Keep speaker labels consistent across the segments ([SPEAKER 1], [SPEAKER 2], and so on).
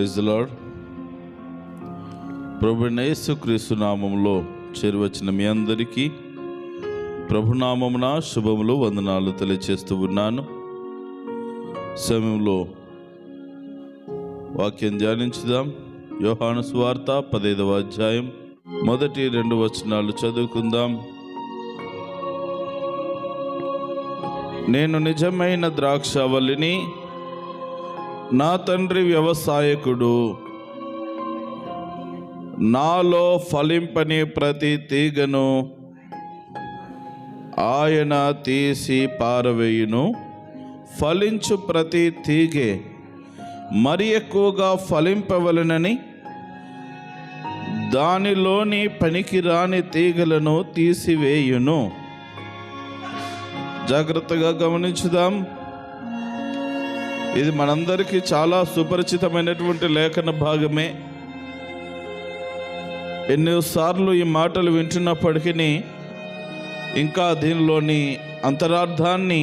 [SPEAKER 1] Praise the lord. ప్రభువైన యేసుక్రీస్తు నామములో చేరువచ్చిన మీ అందరికీ ప్రభునామమున శుభములు వందనాలు తెలియచేస్తూ ఉన్నాను. సమయంలో వాక్యం ధ్యానించుదాం. యోహాను సువార్త 15వ అధ్యాయం మొదటి 2 వచనాలు చదువుకుందాం. నేను నిజమైన ద్రాక్షవల్లిని, నా తండ్రి వ్యవసాయకుడు. నాలో ఫలింపని ప్రతి తీగను ఆయన తీసి పారవేయును. ఫలించు ప్రతి తీగె మరి ఎక్కువగా ఫలింపవలెనని దానిలోని పనికిరాని తీగలను తీసివేయును. జాగ్రత్తగా గమనించుదాం. ఇది మనందరికీ చాలా సుపరిచితమైనటువంటి లేఖన భాగమే. ఎన్నోసార్లు ఈ మాటలు వింటున్నప్పటికీ ఇంకా దీనిలోని అంతరార్థాన్ని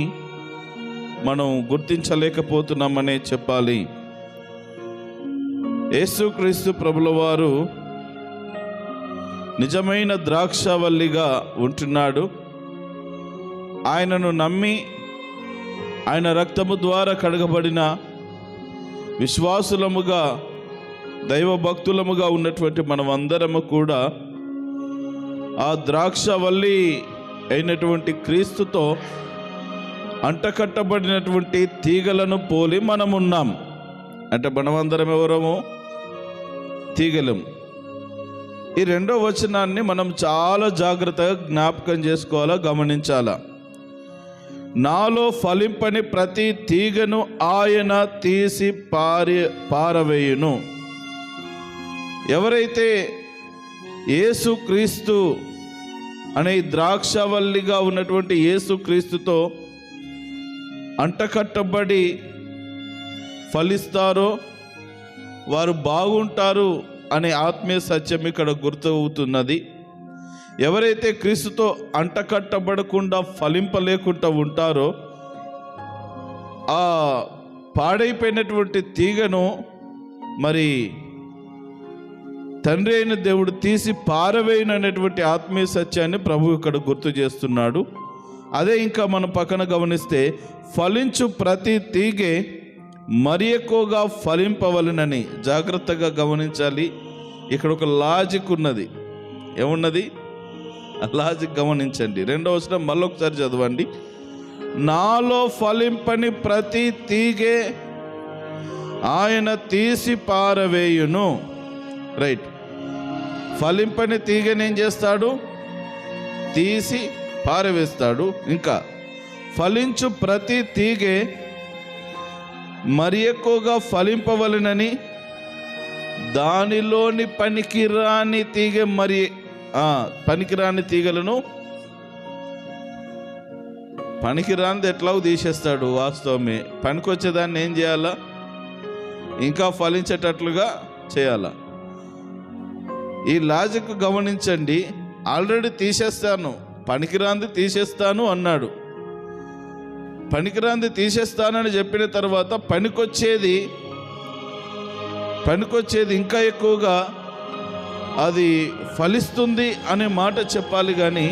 [SPEAKER 1] మనం గుర్తించలేకపోతున్నామనే చెప్పాలి. యేసుక్రీస్తు ప్రభుల వారు నిజమైన ద్రాక్షవల్లిగా ఉంటున్నాడు. ఆయనను నమ్మి ఆయన రక్తము ద్వారా కడగబడిన విశ్వాసులముగా దైవభక్తులముగా ఉన్నటువంటి మనమందరము కూడా ఆ ద్రాక్షవల్లి అయినటువంటి క్రీస్తుతో అంటకట్టబడినటువంటి తీగలను పోలి మనమున్నాం. అంటే మనమందరం ఎవరము? తీగలం. ఈ 2వ వచనాన్ని మనం చాలా జాగ్రత్తగా జ్ఞాపకం చేసుకోవాలా, గమనించాలా. నాలో ఫలింపని ప్రతి తీగను ఆయన తీసి పారవేయును. ఎవరైతే యేసుక్రీస్తు అనే ద్రాక్షవల్లిగా ఉన్నటువంటి యేసుక్రీస్తుతో అంటకట్టబడి ఫలిస్తారో వారు బాగుంటారు అనే ఆత్మీయ సత్యం ఇక్కడ గుర్తవుతున్నది. ఎవరైతే క్రీస్తుతో అంటకట్టబడకుండా ఫలింపలేకుండా ఉంటారో ఆ పాడైపోయినటువంటి తీగను మరి తండ్రి అయిన దేవుడు తీసి పారవేయనటువంటి ఆత్మీయ సత్యాన్ని ప్రభు ఇక్కడ గుర్తు చేస్తున్నాడు. అదే ఇంకా మనం పక్కన గమనిస్తే ఫలించు ప్రతి తీగె మరి ఎక్కువగా ఫలింపవలెనని. జాగ్రత్తగా గమనించాలి. ఇక్కడ ఒక లాజిక్ ఉన్నది. ఏమున్నది? లాజిక్ గమనించండి. 2వ వచనం మళ్ళొకసారి చదవండి. నాలో ఫలింపని ప్రతి తీగె ఆయన తీసి పారవేయును. రైట్. ఫలింపని తీగని ఏం చేస్తాడు? తీసి పారవేస్తాడు. ఇంకా ఫలించు ప్రతి తీగె మరి ఎక్కువగా ఫలింపవలెనని దానిలోని పనికిరాని తీగె పనికిరాని తీగలను పనికిరానిది ఎట్లాగో తీసేస్తాడు. వాస్తవమే. పనికొచ్చేదాన్ని ఏం చేయాలా? ఇంకా ఫలించేటట్లుగా చేయాలా. ఈ లాజిక్ గమనించండి. ఆల్రెడీ తీసేస్తాను, పనికిరాంది తీసేస్తాను అన్నాడు. పనికిరాంది తీసేస్తానని చెప్పిన తర్వాత పనికొచ్చేది ఇంకా ఎక్కువగా అది ఫలిస్తుంది అనే మాట చెప్పాలి. కానీ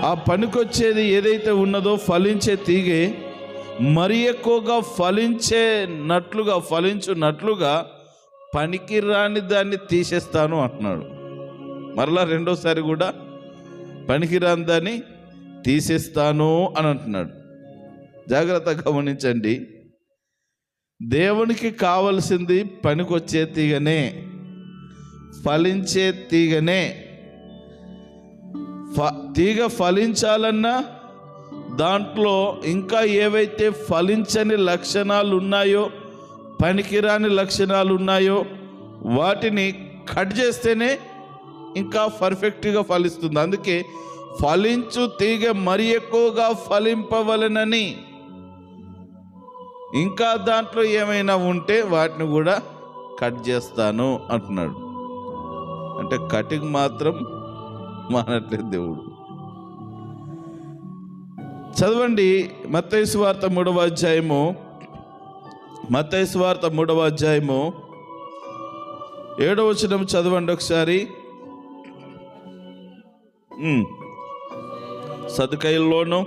[SPEAKER 1] ఆ పనికొచ్చేది ఏదైతే ఉన్నదో ఫలించే తీగే మరి ఎక్కువగా ఫలించున్నట్లుగా పనికిరాని దాన్ని తీసేస్తాను అంటున్నాడు. మరలా 2వసారి కూడా పనికిరాని దాన్ని తీసేస్తాను అని అంటున్నాడు. జాగ్రత్తగా గమనించండి. దేవునికి కావలసింది పనికొచ్చే తీగనే, ఫలించే తీగనే. తీగ ఫలించాలన్నా దాంట్లో ఇంకా ఏవైతే ఫలించని లక్షణాలు ఉన్నాయో, పనికిరాని లక్షణాలు ఉన్నాయో వాటిని కట్ చేస్తేనే ఇంకా పర్ఫెక్ట్గా ఫలిస్తుంది. అందుకే ఫలించు తీగ మరి ఎక్కువగా ఫలింపవలెనని, ఇంకా దాంట్లో ఏమైనా ఉంటే వాటిని కూడా కట్ చేస్తాను అంటున్నాడు. అంటే కటింగ్ మాత్రం మానట్లేదు దేవుడు. చదవండి మత్తయి సువార్త 3వ అధ్యాయము 7వ వచనం చదవండి ఒకసారి. సదుకైల్లోనూ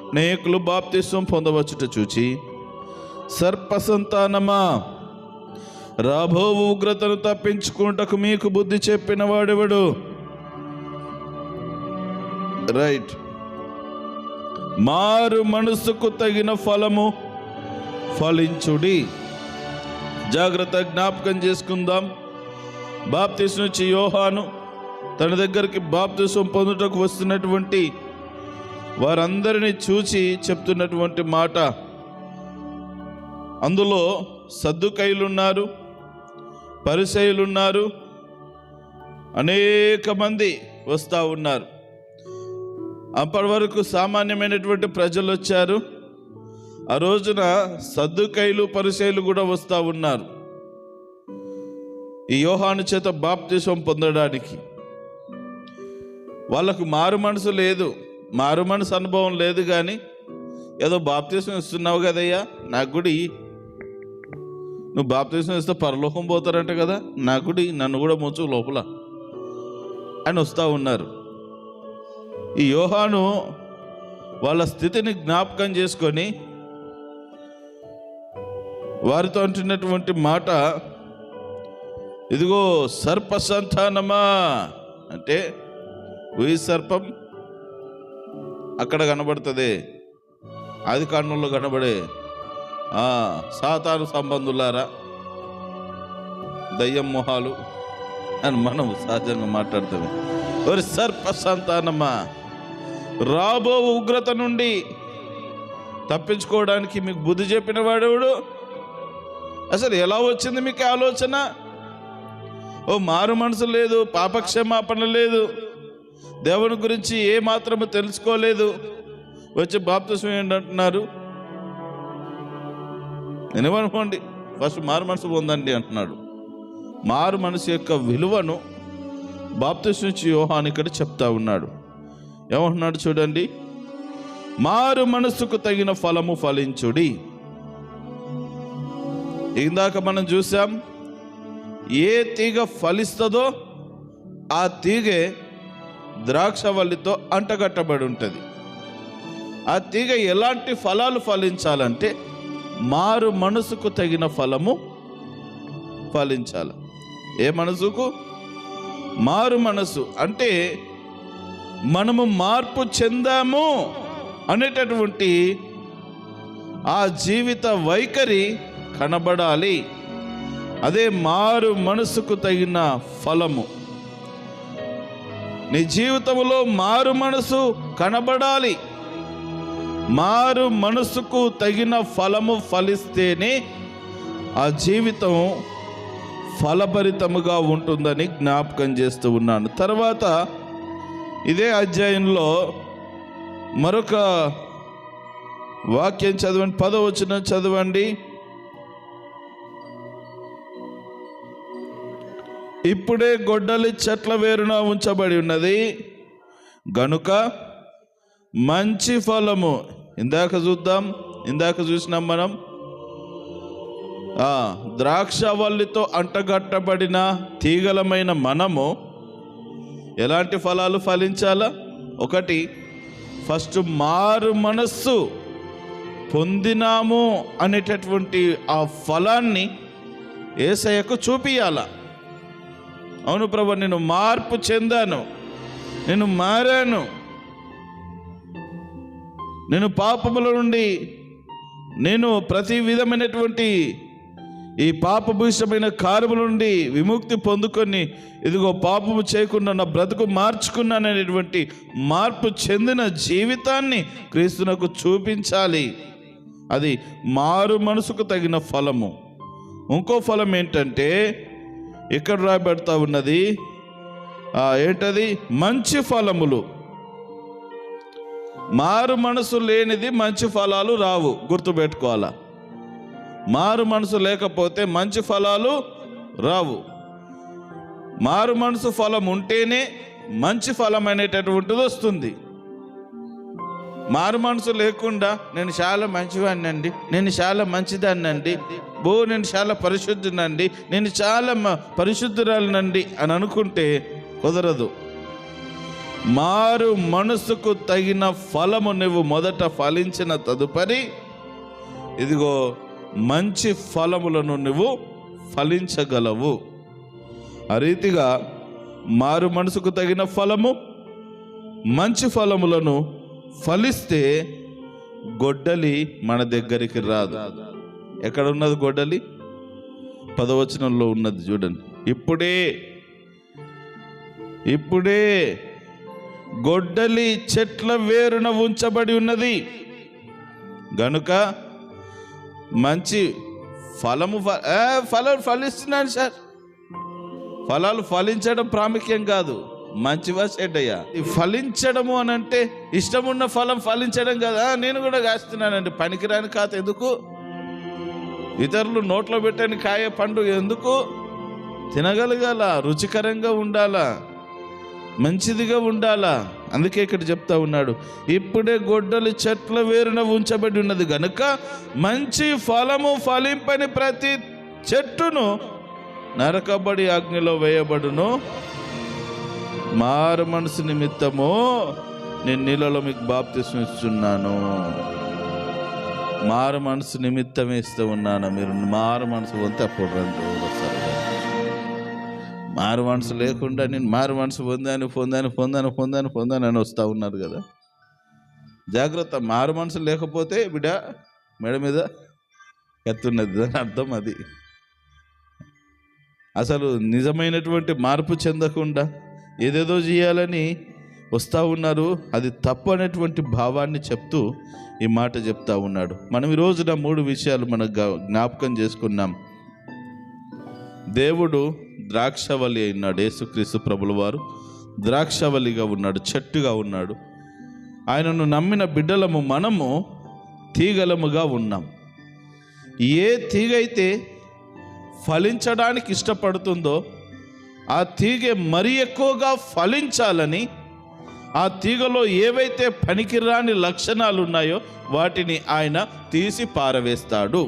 [SPEAKER 1] అనేకులు బాప్తిస్వం పొందవచ్చుట చూచి, సర్ప సంతానమా, రాబో ఉగ్రతను తప్పించుకుంటకు మీకు బుద్ధి చెప్పిన వాడెవడు? రైట్. మారు మనసుకు తగిన ఫలము ఫలించుడి. జాగ్రత్త జ్ఞాపకం చేసుకుందాం. బాప్తిస్వం ఇచ్చే యోహాను తన దగ్గరికి బాప్తిస్వం పొందుటకు వస్తున్నటువంటి వారందరినీ చూచి చెప్తున్నటువంటి మాట. అందులో సద్దుకైలున్నారు, పరిసయ్యులున్నారు, అనేక మంది వస్తూ ఉన్నారు. అప్పటి వరకు సామాన్యమైనటువంటి ప్రజలు వచ్చారు. ఆ రోజున సద్దుకైలు, పరిసయ్యులు కూడా వస్తూ ఉన్నారు ఈ యోహాను చేత బాప్తిస్వం పొందడానికి. వాళ్ళకు మారు మనసు లేదు, మారు మనసు అనుభవం లేదు. కానీ ఏదో బాప్తిస్వం ఇస్తున్నావు కదయ్యా, నాకు కూడా నువ్వు బాప్తిస్వం ఇస్తే పరలోకం పోతారంట కదా, నాకు కూడా నన్ను కూడా ముంచు లోపల అని వస్తూ ఉన్నారు. ఈ యోహాను వాళ్ళ స్థితిని జ్ఞాపకం చేసుకొని వారితో అంటున్నటువంటి మాట, ఇదిగో సర్ప సంతానమా అంటే ఈ సర్పం అక్కడ కనబడుతుంది, ఆది కాండంలో కనబడే సాతాను సంబంధులారా, దయ్యం మొహాలు అని మనం సహజంగా మాట్లాడుతాము. ఒక సర్ప సంతానమా, రాబో ఉగ్రత నుండి తప్పించుకోవడానికి మీకు బుద్ధి చెప్పిన వాడెవడు? అసలు ఎలా వచ్చింది మీకు ఆలోచన? ఓ మారు మనసు లేదు, పాపక్షమాపణ లేదు, దేవుని గురించి ఏ మాత్రము తెలుసుకోలేదు, వచ్చి బాప్తిస్వం ఏంటంటున్నారు? నేనేమనుకోండి, ఫస్ట్ మారు మనసు పొందండి అంటున్నాడు. మారు మనసు యొక్క విలువను బాప్తిస్వం ఇచ్చే యోహాను ఇక్కడ చెప్తా ఉన్నాడు. ఏమంటున్నాడు చూడండి, మారు మనసుకు తగిన ఫలము ఫలించుడి. ఇందాక మనం చూసాం, ఏ తీగ ఫలిస్తుందో ఆ తీగే ద్రాక్షవల్లితో అంటగట్టబడి ఉంటుంది. ఆ తీగ ఎలాంటి ఫలాలు ఫలించాలంటే మారు మనసుకు తగిన ఫలము ఫలించాలి. ఏ మనసుకు? మారు మనసు అంటే మనము మార్పు చెందాము అనేటటువంటి ఆ జీవిత వైఖరి కనబడాలి. అదే మారు మనసుకు తగిన ఫలము. నీ జీవితంలో మారు మనసు కనబడాలి. మారు మనసుకు తగిన ఫలము ఫలిస్తేనే ఆ జీవితం ఫలభరితముగా ఉంటుందని జ్ఞాపకం చేస్తూ ఉన్నాను. తర్వాత ఇదే అధ్యాయంలో మరొక వాక్యం చదవండి, 10వ వచనం చదవండి. ఇప్పుడే గొడ్డలి చెట్ల వేరున ఉంచబడి ఉన్నది గనుక మంచి ఫలము. ఇందాక చూసినాం మనం, ద్రాక్షవల్లితో అంటగట్టబడిన తీగలమైన మనము ఎలాంటి ఫలాలు ఫలించాలా? ఒకటి, ఫస్ట్ మారు మనస్సు పొందినాము అనేటటువంటి ఆ ఫలాన్ని యేసయ్యకు చూపియాల. అవును ప్రభు, నేను మార్పు చెందాను, నేను మారాను, నేను పాపముల నుండి నేను ప్రతి విధమైనటువంటి ఈ పాపభూషమైన కార్యముల నుండి విముక్తి పొందుకొని ఇదిగో పాపము చేయకుండా నా బ్రతుకు మార్చుకున్నాననేటువంటి మార్పు చెందిన జీవితాన్ని క్రీస్తునకు చూపించాలి. అది మారు మనసుకు తగిన ఫలము. ఇంకో ఫలం ఏంటంటే ఇక్కడ రాయబడతా ఉన్నది, ఏంటది? మంచి ఫలములు. మారు మనసు లేనిది మంచి ఫలాలు రావు, గుర్తుపెట్టుకోవాలా. మారు మనసు లేకపోతే మంచి ఫలాలు రావు. మారు మనసు ఫలం ఉంటేనే మంచి ఫలం అనేటటువంటిది వస్తుంది. మారు మనసు లేకుండా నేను చాలా మంచివాడినండి, నేను చాలా మంచిదాన్నండి నేను చాలా పరిశుద్ధునండి, నేను చాలా పరిశుద్ధురాలనండి అని అనుకుంటే కుదరదు. మారు మనసుకు తగిన ఫలము నువ్వు మొదట ఫలించిన తదుపరి ఇదిగో మంచి ఫలములను నువ్వు ఫలించగలవు. ఆ రీతిగా మారు మనసుకు తగిన ఫలము, మంచి ఫలములను ఫలిస్తే గొడ్డలి మన దగ్గరికి రాదు. ఎక్కడ ఉన్నది గొడ్డలి? 10వ వచనంలో ఉన్నది చూడండి. ఇప్పుడే గొడ్డలి చెట్ల వేరున ఉంచబడి ఉన్నది గనుక మంచి ఫలాలు ఫలిస్తున్నాను సార్. ఫలాలు ఫలించడం ప్రాముఖ్యం కాదు, మంచివా చెడ్డయ్యా. ఫలించడము అని అంటే ఇష్టమున్న ఫలం ఫలించడం కదా. నేను కూడా కాస్తున్నానండి, పనికిరాని కాత ఎందుకు? ఇతరులు నోట్లో పెట్టని కాయ పండు ఎందుకు? తినగలగాల, రుచికరంగా ఉండాలా, మంచిదిగా ఉండాలా. అందుకే ఇక్కడ చెప్తా ఉన్నాడు, ఇప్పుడే గొడ్డలి చెట్ల వేరున ఉంచబడి ఉన్నది గనుక మంచి ఫలము ఫలింపని ప్రతి చెట్టును నరకబడి అగ్నిలో వేయబడును. మారు మనసు నిమిత్తము నేను నీళ్ళలో మీకు బాప్తిస్మం ఇస్తున్నాను. మారు మనసు నిమిత్తమే ఇస్తూ ఉన్నాను. మీరు మారు మనసు పొందితే అప్పుడు రండి. మారు మనసు లేకుండా నేను మారు మనసు పొందాను అని వస్తూ ఉన్నారు కదా. జాగ్రత్త. మారు మనసు లేకపోతే బిడ్డ మెడ మీద ఎత్తున్నది అని అర్థం. అది అసలు నిజమైనటువంటి మార్పు చెందకుండా ఏదేదో చేయాలని వస్తూ ఉన్నారు. అది తప్పు అనేటువంటి భావాన్ని చెప్తూ ఈ మాట చెప్తా ఉన్నాడు. మనం ఈ రోజున 3 విషయాలు మనం జ్ఞాపకం చేసుకున్నాం. దేవుడు ద్రాక్షవల్లి అయినాడు. యేసుక్రీస్తు ప్రభుల వారు ద్రాక్షవల్లిగా ఉన్నాడు, చెట్టుగా ఉన్నాడు. ఆయనను నమ్మిన బిడ్డలము మనము తీగలముగా ఉన్నాం. ఏ తీగ అయితే ఫలించడానికి ఇష్టపడుతుందో ఆ తీగ మరి ఎక్కువగా ఫలించాలని, ఆ తీగలో ఏవైతే పనికిరాని లక్షణాలు ఉన్నాయో వాటిని ఆయన తీసి పారవేస్తాడు.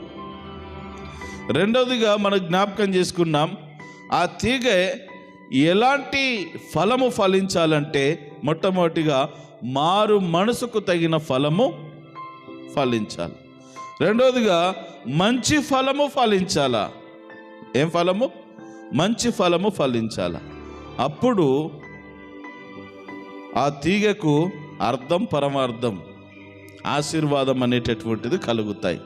[SPEAKER 1] రెండవదిగా మనం జ్ఞాపకం చేసుకున్నాం, ఆ తీగ ఎలాంటి ఫలము ఫలించాలంటే మొట్టమొదటిగా మారు మనసుకు తగిన ఫలము ఫలించాలి. రెండవదిగా మంచి ఫలము ఫలించాలా. ఏం ఫలము? మంచి ఫలము ఫలించాల. అప్పుడు ఆ తీగకు అర్థం, పరమార్థం, ఆశీర్వాదం అనేటటువంటిది కలుగుతాయి.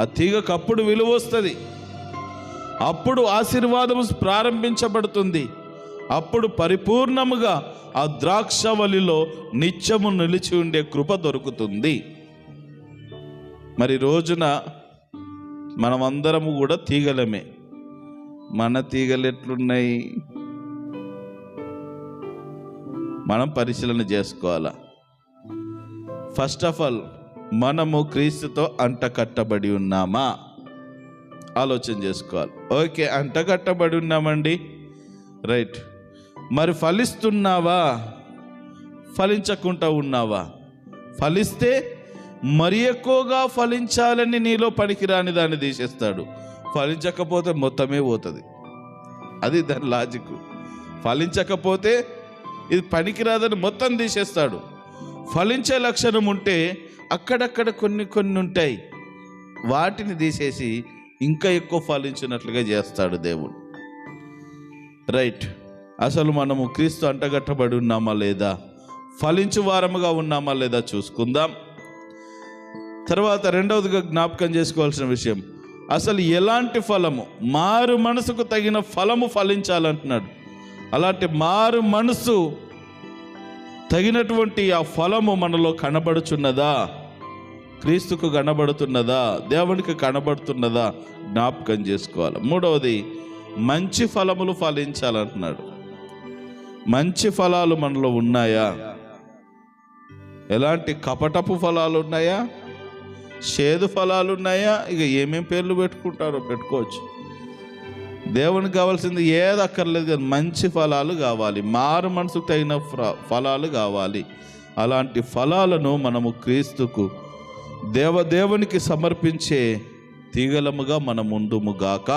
[SPEAKER 1] ఆ తీగకు అప్పుడు విలువ వస్తుంది, అప్పుడు ఆశీర్వాదం ప్రారంభించబడుతుంది, అప్పుడు పరిపూర్ణముగా ఆ ద్రాక్షవల్లిలో నిత్యము నిలిచి ఉండే కృప దొరుకుతుంది. మరి రోజున మనమందరము కూడా తీగలమే. మన తీగలు ఎట్లున్నాయి మనం పరిశీలన చేసుకోవాలా. ఫస్ట్ ఆఫ్ ఆల్ మనము క్రీస్తుతో అంటకట్టబడి ఉన్నామా ఆలోచన చేసుకోవాలి. ఓకే, అంటకట్టబడి ఉన్నామండి, రైట్. మరి ఫలిస్తున్నావా? ఫలించకుండా ఉన్నావా? ఫలిస్తే మరి ఎక్కువగా ఫలించాలని నీలో పనికిరాని దాన్ని తీసేస్తాడు. ఫలించకపోతే మొత్తమే పోతుంది. అది దాని లాజిక్. ఫలించకపోతే ఇది పనికిరాదని మొత్తం తీసేస్తాడు. ఫలించే లక్షణం ఉంటే అక్కడక్కడ కొన్ని ఉంటాయి, వాటిని తీసేసి ఇంకా ఎక్కువ ఫలించినట్లుగా చేస్తాడు దేవుడు. రైట్. అసలు మనము క్రీస్తు అంటగట్టబడి ఉన్నామా లేదా, ఫలించు వారముగా ఉన్నామా లేదా చూసుకుందాం. తర్వాత రెండవదిగా జ్ఞాపకం చేసుకోవాల్సిన విషయం, అసలు ఎలాంటి ఫలము, మారు మనసుకు తగిన ఫలము ఫలించాలంటున్నాడు. అలాంటి మారు మనసు తగినటువంటి ఆ ఫలము మనలో కనబడుచున్నదా? క్రీస్తుకు కనబడుతున్నదా? దేవునికి కనబడుతున్నదా? జ్ఞాపకం చేసుకోవాలి. మూడవది, మంచి ఫలములు ఫలించాలంటున్నాడు. మంచి ఫలాలు మనలో ఉన్నాయా? ఎలాంటి కపటపు ఫలాలు ఉన్నాయా? చేదు ఫలాలు ఉన్నాయా? ఇక ఏమేం పేర్లు పెట్టుకుంటారో పెట్టుకోవచ్చు. దేవునికి కావాల్సింది ఏది అక్కర్లేదు కానీ మంచి ఫలాలు కావాలి, మారు మనసుకు తగిన ఫలాలు కావాలి. అలాంటి ఫలాలను మనము క్రీస్తుకు దేవునికి సమర్పించే తీగలముగా మన ముందుముగాక.